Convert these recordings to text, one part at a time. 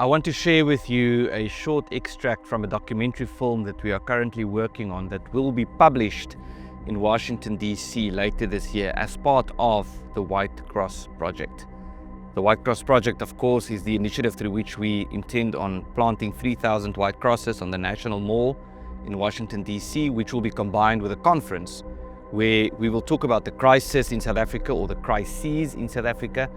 I want to share with you a short extract from a documentary film that we are currently working on that will be published in Washington, D.C. later this year as part of the White Cross Project. The White Cross Project, of course, is the initiative through which we intend on planting 3,000 white crosses on the National Mall in Washington, D.C., which will be combined with a conference where we will talk about the crisis in South Africa, or the crises in South Africa,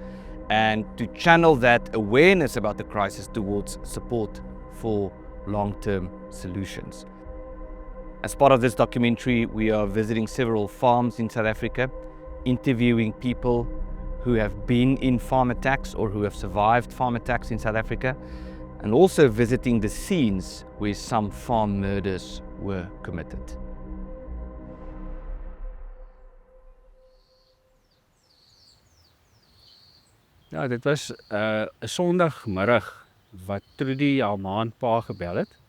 and to channel that awareness about the crisis towards support for long-term solutions. As part of this documentary, we are visiting several farms in South Africa, interviewing people who have been in farm attacks or who have survived farm attacks in South Africa, and also visiting the scenes where some farm murders were committed. Ja, dit was 'n Sondagmiddag wat Trudy haar ma en pa gebel het.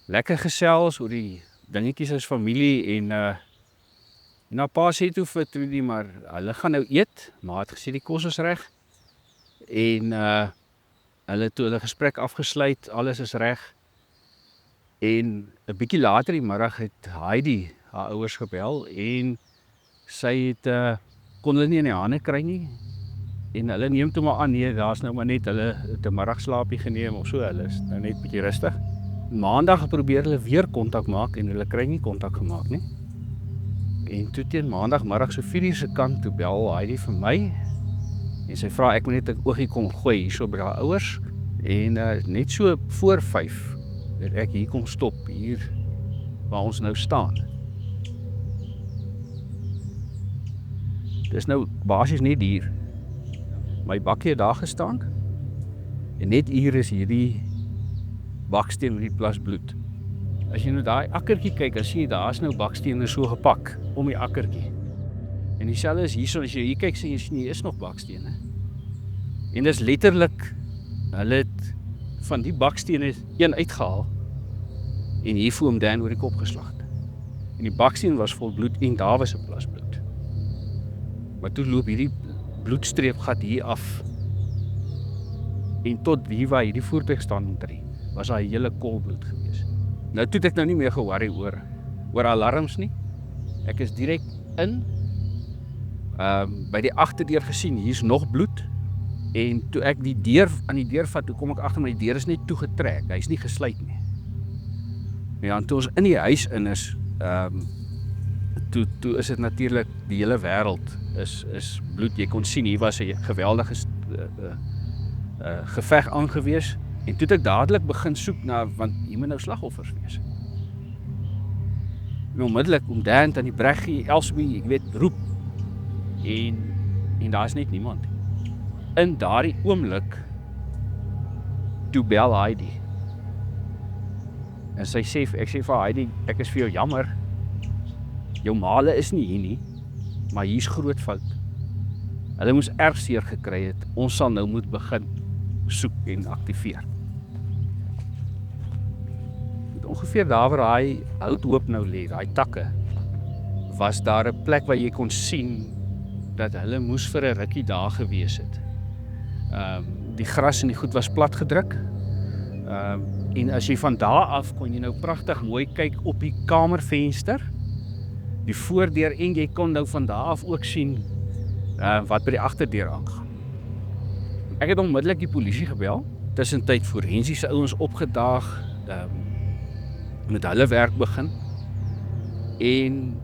Lekker gesels oor die dingetjies as familie en haar pa sê toe vir Trudy, maar hulle gaan nou eet. Ma het gesê die kos is reg. En hulle het toe hulle gesprek afgesluit, alles is reg. En 'n bietjie later die middag het Heidi haar ouers gebel en sy het kon hulle nie in die hande kry nie. En hulle neem toe maar aan, nee, daar's nou maar net hulle het 'n middagslaapie geneem of so, hulle is nou net bietjie rustig. Maandag probeer hulle weer kontak maak en hulle kry nie kontak gemaak nie. En toe teen maandagmiddag so 4:00 se kant toe bel Heidi vir my en sy vra ek moet net 'n oogie kom gooi hierso by haar ouers en net so voor 5 het ek hier kom stop hier waar ons nou staan. Dis nou basies net hier. My bakkie het daar gestaan en net hier is hierdie baksteen met die plas bloed. As jy nou daai akkertjie kyk, dan sien jy daar's nou bakstene so gepak om die akkertjie. En dieselfde is hierso, as jy hier kyk, sien jy hier is nog bakstene. En dis letterlik, hulle het van die bakstene een uitgehaal en hier voor hom dan oor die kop geslag. En die baksteen was vol bloed en daar was 'n plas bloed. Maar toe loop hierdie bloedstreep gat hier af en tot hier waar hierdie voertuig staan omtrent was daar 'n hele kol bloed gewees. Nou toe het ek nou nie meer ge-worry oor alarms nie. Ek is direk in by die agterdeur gesien, hier's nog bloed en toe ek die deur aan die deur vat, toe kom ek agter my die deur is net toegetrek, hy's nie gesluit nie. Ja, en toe ons in die huis in is, toe is dit natuurlik die hele wêreld is bloed. Jy kon sien hier was 'n geweldige geveg aangewees en toe het ek dadelik begin soek na, want hier moet nou slagoffers wees. En onmiddellik om Dan aan die breggie, Elsbie, ek weet, roep en daar's net niemand. In daardie oomblik toe bel Heidi. En sy sê, ek sê vir Heidi, ek is vir jou jammer. Jou maale is nie hier nie, maar hier's groot fout. Hulle moes erg seer gekry het. Ons sal nou moet begin soek en aktiveer. Ongeveer daar waar hy houthoop nou lê, daai takke, was daar 'n plek waar jy kon sien dat hulle moes vir 'n rukkie daar gewees het. Die gras en die goed was plat gedruk. En as jy van daar af kon jy nou pragtig mooi kyk op die kamervenster, die voordeur, en jy kon nou van daar af ook sien wat by die agterdeur aangaan. Ek het onmiddellik die polisie gebel, tussentyd forensiese ouens opgedaag, met hulle werk begin, en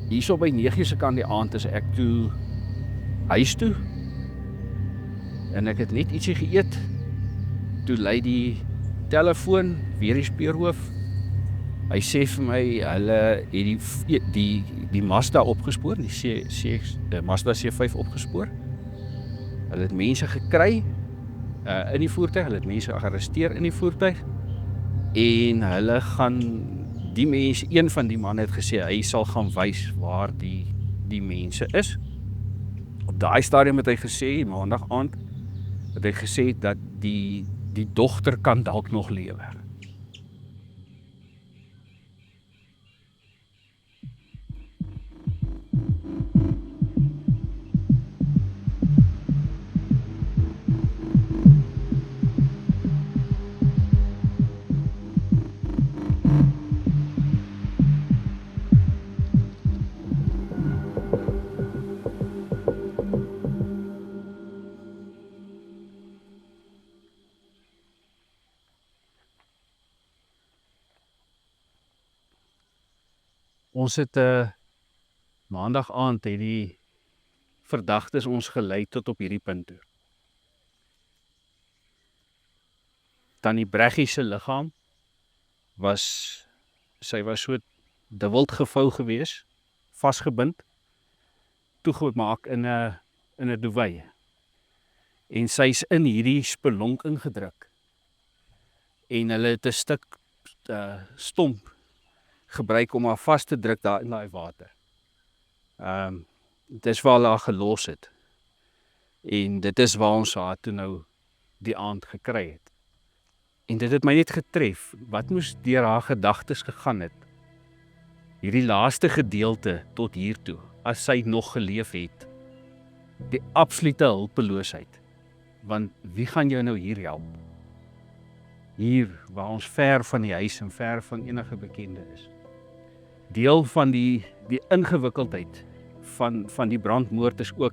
hierso by 9:00 se kant die aand is ek toe huis toe, en ek het net ietsie geëet, toe lui die telefoon, weer die speurhoof, hy sê vir my, hulle het die Mazda opgespoor, die Mazda C5 opgespoor, hulle het mense gekry in die voertuig, hulle het mense gearresteer in die voertuig, en hulle gaan, die mense, een van die manne het gesê, hy sal gaan wys waar die mense is. Op daai stadium het hy gesê, maandag aand, het hy gesê dat die dogter kan dalk nog lewe. Ons het maandag aand het die verdagtes ons gelei tot op hierdie punt toe. Tannie Breggie se liggaam was so dubbeld gevou gewees, vasgebind, toegemaak in 'n duvet. En sy's in hierdie spelonk ingedruk. En hulle het 'n stuk stomp gebruik om haar vas te druk daar in daai water. Dis waar hulle haar gelos het. En dit is waar ons haar toe nou die aand gekry het. En dit het my net getref, wat moes deur haar gedagtes gegaan het, hierdie laaste gedeelte tot hiertoe, as sy nog geleef het, die absolute hulpeloosheid, want wie gaan jou nou hier help? Hier, waar ons ver van die huis en ver van enige bekende is. Deel van die ingewikkeldheid van die brandmoord is ook,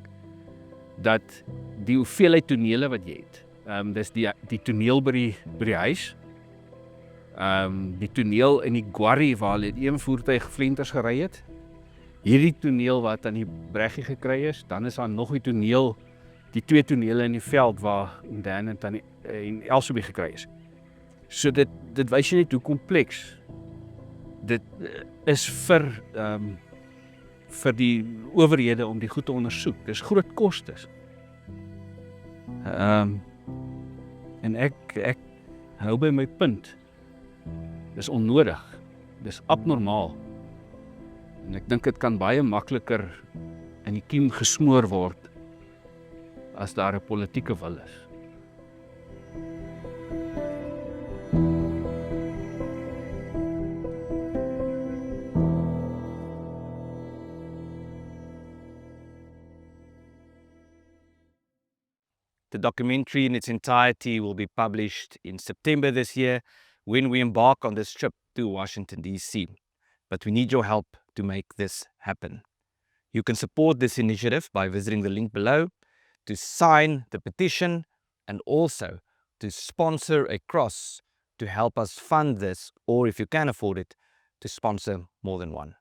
dat die hoeveelheid tonele wat jy het, dis die toneel by die huis, die toneel in die Quarry waar hulle een voertuig flenters gery het, hierdie toneel wat aan die Breggie gekry is, dan is daar nog die twee tonele in die veld waar Dan en Elsabie gekry is. So dit wys jy net hoe kompleks dit is vir die owerhede om die goed te ondersoek. Dis groot kostes. En ek hou by my punt. Dis onnodig. Dis abnormaal. En ek dink dit kan baie makliker in die kiem gesmoor word as daar 'n politieke wil is. The documentary in its entirety will be published in September this year when we embark on this trip to Washington, D.C. But we need your help to make this happen. You can support this initiative by visiting the link below to sign the petition and also to sponsor a cross to help us fund this, or if you can afford it, to sponsor more than one.